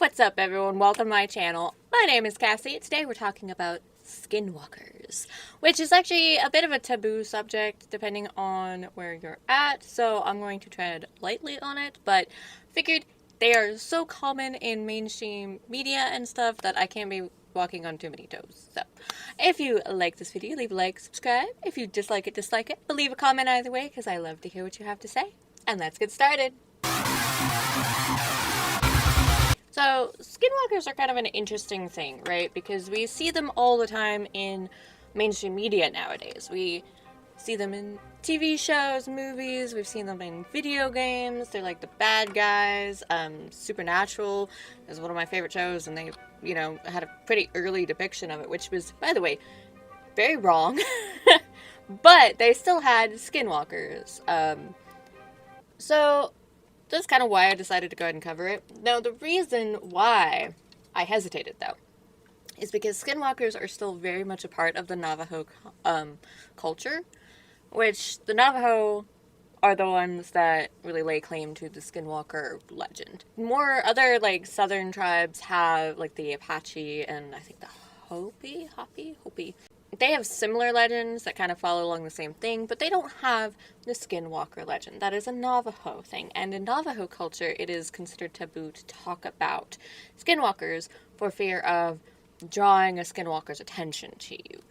What's up, everyone? Welcome to my channel. My name is Cassie. Today we're talking about skinwalkers, which is actually a bit of a taboo subject depending on where you're at, so I'm going to tread lightly on it, but figured they are so common in mainstream media and stuff that I can't be walking on too many toes. So, if you like this video, leave a like, subscribe. If you dislike it, but leave a comment either way, because I love to hear what you have to say. And let's get started. So, skinwalkers are kind of an interesting thing, right? Because we see them all the time in mainstream media nowadays. We see them in TV shows, movies, we've seen them in video games. They're like the bad guys. Supernatural is one of my favorite shows, and they, had a pretty early depiction of it, which was, by the way, very wrong. But they still had skinwalkers. So that's kind of why I decided to go ahead and cover it. Now, the reason why I hesitated, though, is because skinwalkers are still very much a part of the Navajo culture, which the Navajo are the ones that really lay claim to the skinwalker legend. More other, southern tribes have, the Apache and I think the Hopi. They have similar legends that kind of follow along the same thing, but they don't have the Skinwalker legend. That is a Navajo thing, and in Navajo culture, it is considered taboo to talk about skinwalkers for fear of drawing a skinwalker's attention to you.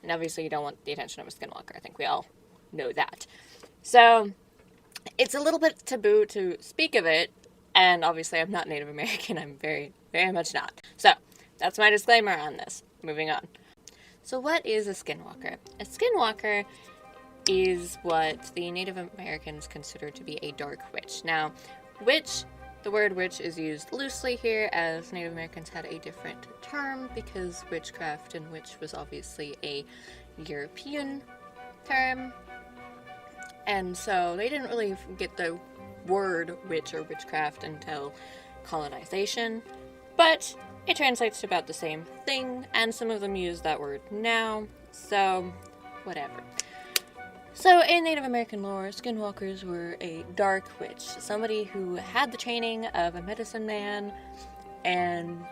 And obviously, you don't want the attention of a skinwalker. I think we all know that. So, it's a little bit taboo to speak of it, and obviously, I'm not Native American. I'm very, very much not. So, that's my disclaimer on this. Moving on. So what is a skinwalker? A skinwalker is what the Native Americans consider to be a dark witch. Now, the word witch is used loosely here, as Native Americans had a different term because witchcraft and witch was obviously a European term. And so they didn't really get the word witch or witchcraft until colonization. But it translates to about the same thing, and some of them use that word now, so whatever. So in Native American lore, skinwalkers were a dark witch, somebody who had the training of a medicine man and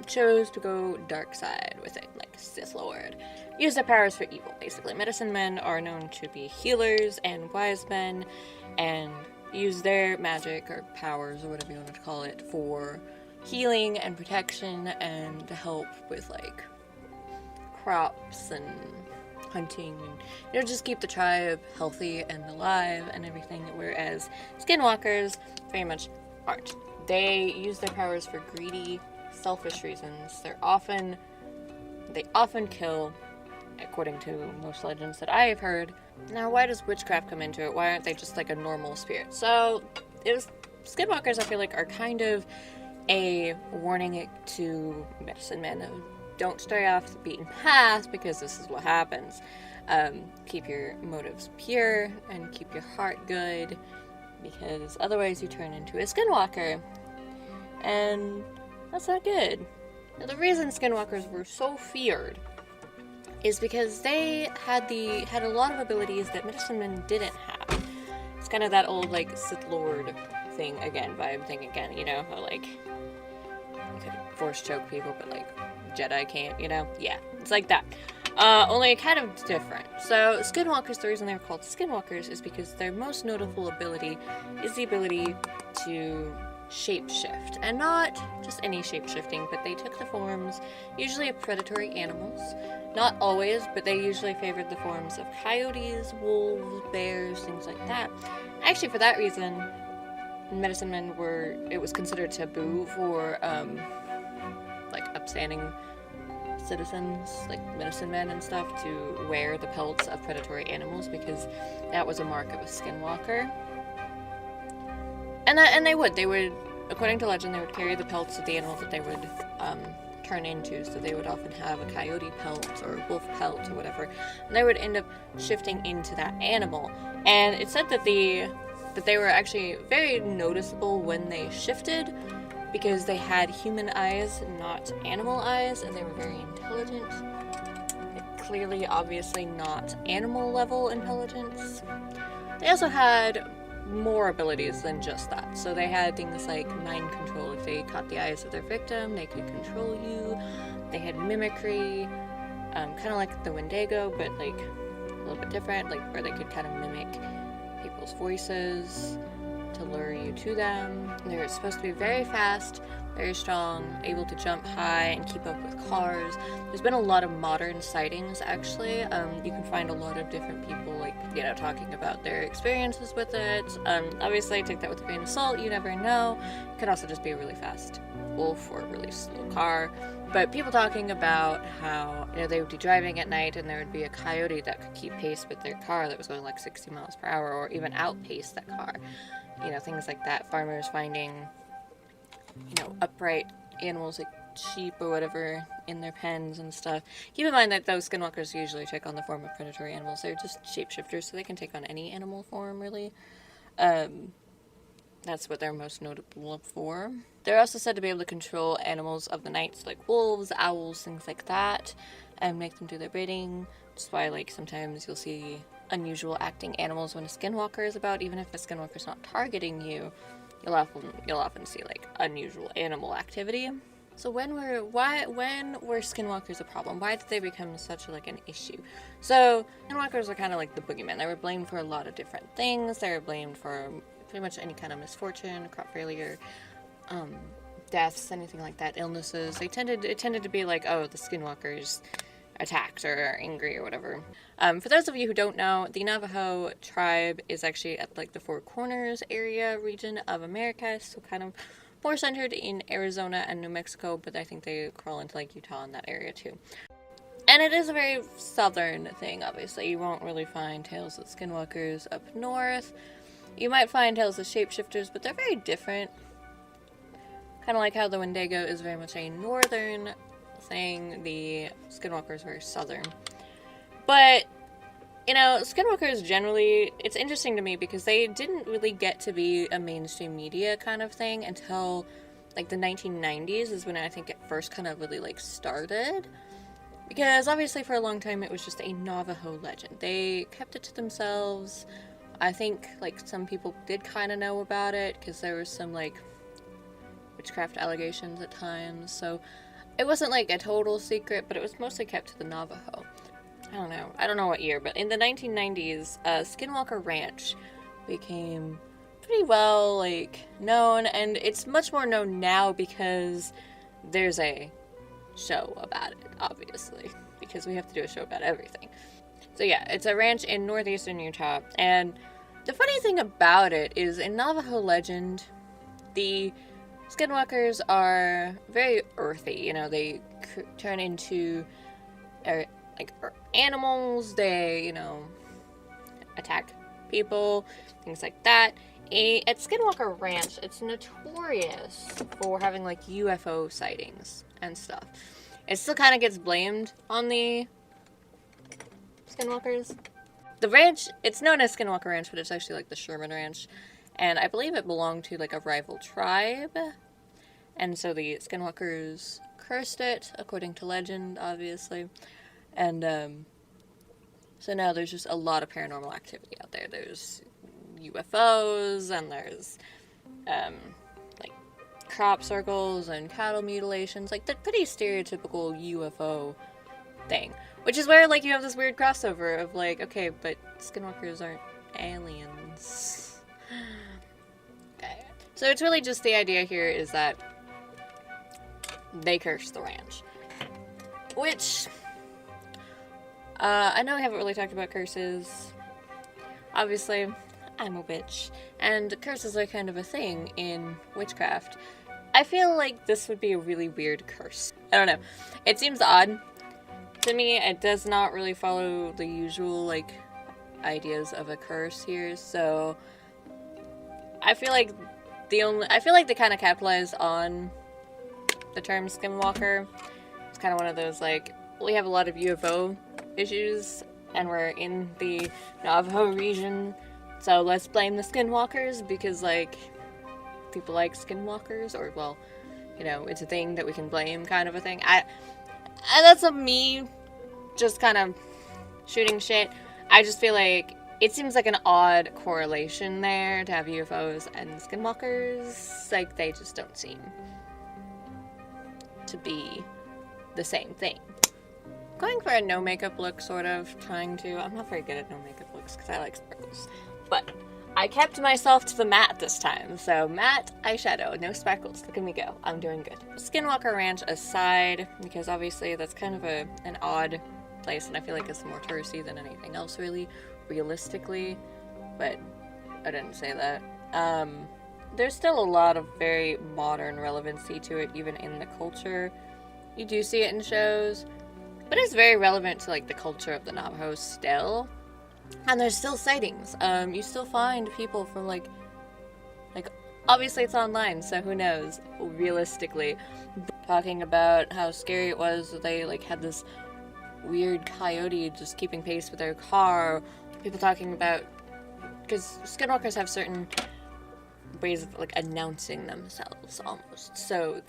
chose to go dark side with it, like Sith Lord. Use their powers for evil, basically. Medicine men are known to be healers and wise men, and use their magic or powers, or whatever you want to call it, for healing and protection and to help with crops and hunting and just keep the tribe healthy and alive and everything, whereas skinwalkers very much aren't. They use their powers for greedy, selfish reasons. They often kill, according to most legends that I have heard. Now, why does witchcraft come into it? Why aren't they just a normal spirit? So skinwalkers, I feel like, are kind of a warning to medicine men of don't stray off the beaten path, because this is what happens. Keep your motives pure and keep your heart good, because otherwise you turn into a skinwalker, and that's not good. Now, the reason skinwalkers were so feared is because they had a lot of abilities that medicine men didn't have. It's kind of that old Sith Lord thing again, vibe thing again, how you could force choke people, but Jedi can't, Yeah, it's like that. Only kind of different. So skinwalkers, the reason they're called skinwalkers is because their most notable ability is the ability to shapeshift. And not just any shapeshifting, but they took the forms, usually of predatory animals. Not always, but they usually favored the forms of coyotes, wolves, bears, things like that. Actually, for that reason, medicine men it was considered taboo for upstanding citizens, medicine men and stuff, to wear the pelts of predatory animals, because that was a mark of a skinwalker. And they would, according to legend, they would carry the pelts of the animals that they would turn into. So they would often have a coyote pelt or a wolf pelt or whatever, and they would end up shifting into that animal. And it said that they were actually very noticeable when they shifted, because they had human eyes, not animal eyes, and they were very intelligent. Clearly, obviously not animal level intelligence. They also had more abilities than just that. So they had things like mind control. If they caught the eyes of their victim, they could control you. They had mimicry, kind of like the Wendigo, but like a little bit different, like where they could kind of mimic people's voices to lure you to them. They're supposed to be very fast, very strong, able to jump high and keep up with cars. There's been a lot of modern sightings, actually. You can find a lot of different people, like, you know, talking about their experiences with it. Obviously, take that with a grain of salt. You never know. It could also just be a really fast wolf or a really slow car. But people talking about how, you know, they would be driving at night and there would be a coyote that could keep pace with their car that was going like 60 miles per hour or even outpace that car. You know, things like that. Farmers finding, you know, upright animals like sheep or whatever in their pens and stuff. Keep in mind that those skinwalkers usually take on the form of predatory animals. They're just shapeshifters, so they can take on any animal form, really. That's what they're most notable for. They're also said to be able to control animals of the night, so like wolves, owls, things like that, and make them do their bidding. Which is why, like, sometimes you'll see unusual acting animals when a skinwalker is about. Even if a skinwalker's not targeting you, you'll often see like unusual animal activity. So when were skinwalkers a problem? Why did they become such like an issue? So skinwalkers are kind of like the boogeyman. They were blamed for a lot of different things. They were blamed for pretty much any kind of misfortune, crop failure, deaths, anything like that, illnesses. It tended to be like, oh, the skinwalkers attacked or are angry or whatever. For those of you who don't know, the Navajo tribe is actually at like the Four Corners area region of America, so kind of more centered in Arizona and New Mexico, but I think they crawl into like Utah and that area too. And it is a very southern thing, obviously. You won't really find tales of skinwalkers up north. You might find tales of shapeshifters, but they're very different. Kind of like how the Wendigo is very much a northern thing, the skinwalkers are southern. But, you know, skinwalkers generally, it's interesting to me because they didn't really get to be a mainstream media kind of thing until like the 1990s is when I think it first kind of really like started. Because obviously for a long time it was just a Navajo legend. They kept it to themselves. I think like some people did kind of know about it because there was some like witchcraft allegations at times. So it wasn't like a total secret, but it was mostly kept to the Navajo. I don't know what year, but in the 1990s, Skinwalker Ranch became pretty well, like, known, and it's much more known now because there's a show about it, obviously, because we have to do a show about everything. So yeah, it's a ranch in northeastern Utah, and the funny thing about it is, in Navajo legend, the Skinwalkers are very earthy. You know, they turn into like animals. They, you know, attack people, things like that. At Skinwalker Ranch, it's notorious for having like UFO sightings and stuff. It still kind of gets blamed on the Skinwalkers. The ranch, it's known as Skinwalker Ranch, but it's actually like the Sherman Ranch. And I believe it belonged to like a rival tribe. And so the Skinwalkers cursed it, according to legend, obviously. And so now there's just a lot of paranormal activity out there. There's UFOs, and there's like crop circles and cattle mutilations, like the pretty stereotypical UFO thing. Which is where like you have this weird crossover of like, okay, but Skinwalkers aren't aliens. Okay. So it's really just the idea here is that they curse the ranch. Which, I know we haven't really talked about curses. Obviously, I'm a witch, and curses are kind of a thing in witchcraft. I feel like this would be a really weird curse. I don't know. It seems odd to me. It does not really follow the usual, like, ideas of a curse here, so I feel like they kind of capitalize on the term Skinwalker. It's kind of one of those, like, we have a lot of UFO issues, and we're in the Navajo region, so let's blame the Skinwalkers, because, like, people like Skinwalkers, or, well, you know, it's a thing that we can blame, kind of a thing. That's me just kind of shooting shit. I just feel like it seems like an odd correlation there to have UFOs and Skinwalkers. Like, they just don't seem to be the same thing. Going for a no makeup look, sort of, trying to. I'm not very good at no makeup looks because I like sparkles. But I kept myself to the matte this time. So matte eyeshadow, no sparkles. Look at me go. I'm doing good. Skinwalker Ranch aside, because obviously that's kind of an odd place, and I feel like it's more touristy than anything else, really, realistically. But I didn't say that. There's still a lot of very modern relevancy to it, even in the culture. You do see it in shows, but it's very relevant to, like, the culture of the Navajos still. And there's still sightings. You still find people from, like, obviously it's online, so who knows, realistically. Talking about how scary it was, they, like, had this weird coyote just keeping pace with their car. People talking about, because Skinwalkers have certain ways of, like, announcing themselves, almost. So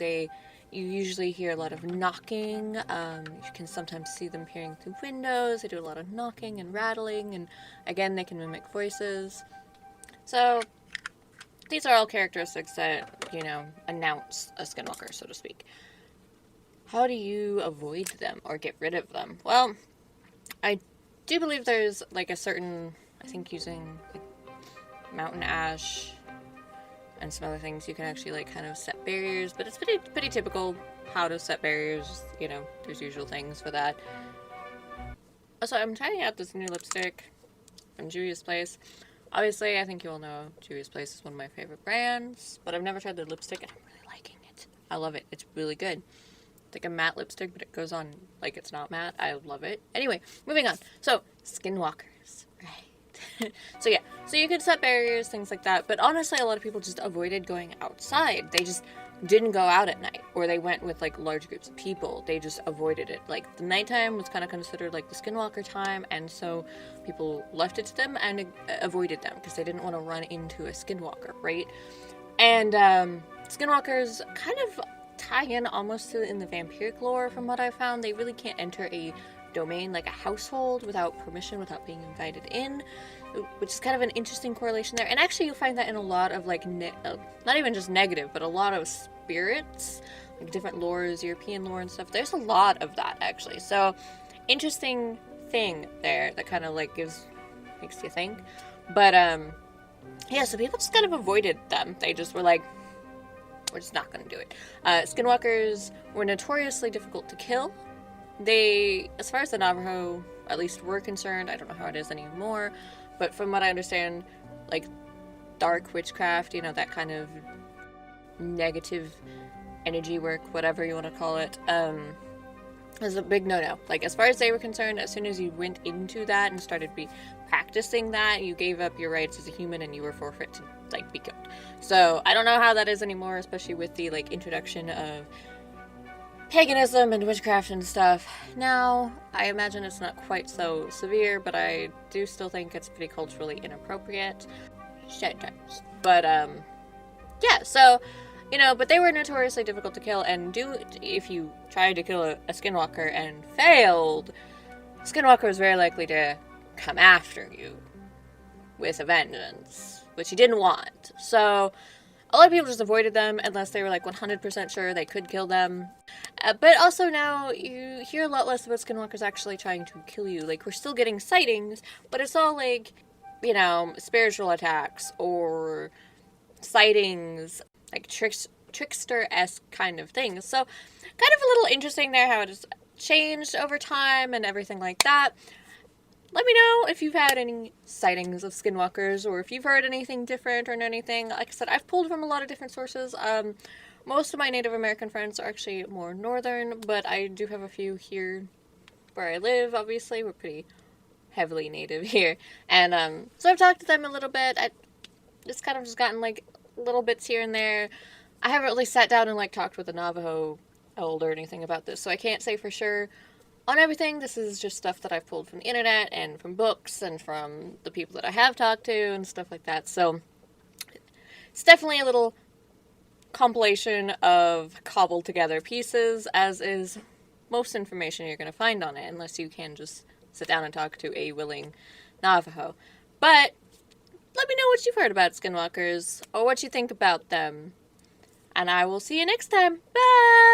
you usually hear a lot of knocking. You can sometimes see them peering through windows. They do a lot of knocking and rattling, and again, they can mimic voices. So these are all characteristics that, you know, announce a Skinwalker, so to speak. How do you avoid them or get rid of them? Well, I do believe there's, like, a certain, I think using, like, mountain ash and some other things, you can actually, like, kind of set barriers, but it's pretty typical how to set barriers. You know, there's usual things for that. Also, I'm trying out this new lipstick from Juvia's Place. Obviously, I think you all know Juvia's Place is one of my favorite brands, but I've never tried their lipstick, and I'm really liking it. I love it. It's really good. It's like a matte lipstick, but it goes on like it's not matte. I love it. Anyway, moving on. So, Skinwalkers. Right. So yeah, so you could set barriers, things like that, but honestly, a lot of people just avoided going outside. They just didn't go out at night, or they went with, like, large groups of people. They just avoided it. Like, the nighttime was kind of considered, like, the Skinwalker time, and so people left it to them and avoided them because they didn't want to run into a Skinwalker, right? And Skinwalkers kind of tie in almost to in the vampiric lore, from what I found. They really can't enter a domain, like a household, without permission, without being invited in, which is kind of an interesting correlation there. And actually, you'll find that in a lot of, like, not even just negative, but a lot of spirits, like different lores, European lore and stuff. There's a lot of that, actually. So, interesting thing there that kind of, like, makes you think. But, yeah, so people just kind of avoided them. They just were like, we're just not going to do it. Skinwalkers were notoriously difficult to kill. They, as far as the Navajo, at least, were concerned, I don't know how it is anymore, but from what I understand, like, dark witchcraft, you know, that kind of negative energy work, whatever you want to call it, is a big no-no. Like, as far as they were concerned, as soon as you went into that and started practicing that, you gave up your rights as a human and you were forfeit to, like, be killed. So, I don't know how that is anymore, especially with the, like, introduction of paganism and witchcraft and stuff. Now, I imagine it's not quite so severe, but I do still think it's pretty culturally inappropriate. Sometimes. But, yeah, so, you know, but they were notoriously difficult to kill, and if you tried to kill a Skinwalker and failed, Skinwalker was very likely to come after you with a vengeance, which you didn't want. So, a lot of people just avoided them unless they were, like, 100% sure they could kill them. But also now you hear a lot less about Skinwalkers actually trying to kill you. Like, we're still getting sightings, but it's all, like, you know, spiritual attacks or sightings, like trickster-esque kind of things. So, kind of a little interesting there how it has changed over time and everything like that. Let me know if you've had any sightings of Skinwalkers, or if you've heard anything different or anything. Like I said, I've pulled from a lot of different sources. Most of my Native American friends are actually more northern, but I do have a few here where I live, obviously. We're pretty heavily Native here. And so I've talked to them a little bit. I just kind of gotten, like, little bits here and there. I haven't really sat down and, like, talked with a Navajo elder or anything about this, so I can't say for sure on everything. This is just stuff that I've pulled from the internet and from books and from the people that I have talked to and stuff like that. So it's definitely a little compilation of cobbled together pieces, as is most information you're going to find on it, unless you can just sit down and talk to a willing Navajo. But let me know what you've heard about Skinwalkers or what you think about them. And I will see you next time. Bye!